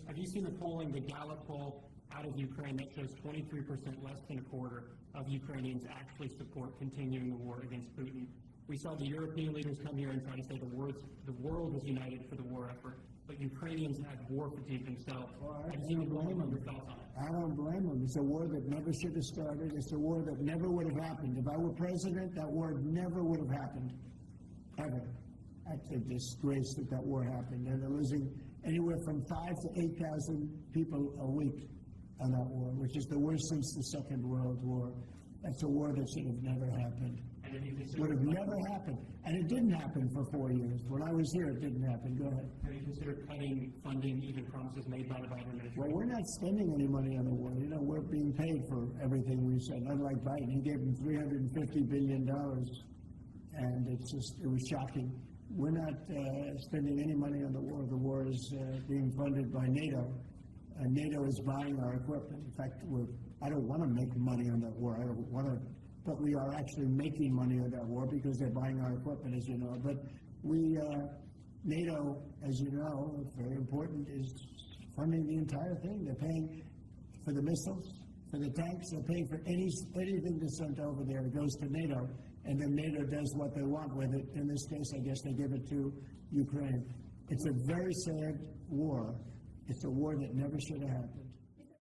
Have you seen the polling, the Gallup poll out of Ukraine that shows 23%, less than a quarter of Ukrainians actually support continuing the war against Putin? We saw the European leaders come here and try to say the world is united for the war effort, but Ukrainians have war fatigue themselves. I don't blame them. I don't blame them. It's a war that never should have started. It's a war that never would have happened. If I were president, that war never would have happened, ever. It's a disgrace that that war happened. And they're losing anywhere from 5,000 to 8,000 people a week on that war, which is the worst since the Second World War. That's a war that should have never happened. Would have never happened. And it didn't happen for 4 years. When I was here, it didn't happen. Go ahead. Have you considered cutting funding, even promises made by the Biden administration? Well, we're not spending any money on the war. You know, we're being paid for everything we said. Unlike Biden, he gave them $350 billion. And it was shocking. We're not spending any money on the war. The war is being funded by NATO. And NATO is buying our equipment. In fact, I don't want to make money on that war. I don't want to. But we are actually making money on that war because they're buying our equipment, as you know. But NATO, as you know, very important, is funding the entire thing. They're paying for the missiles, for the tanks. They're paying for anything that's sent over there. It goes to NATO, and then NATO does what they want with it. In this case, I guess they give it to Ukraine. It's a very sad war. It's a war that never should have happened.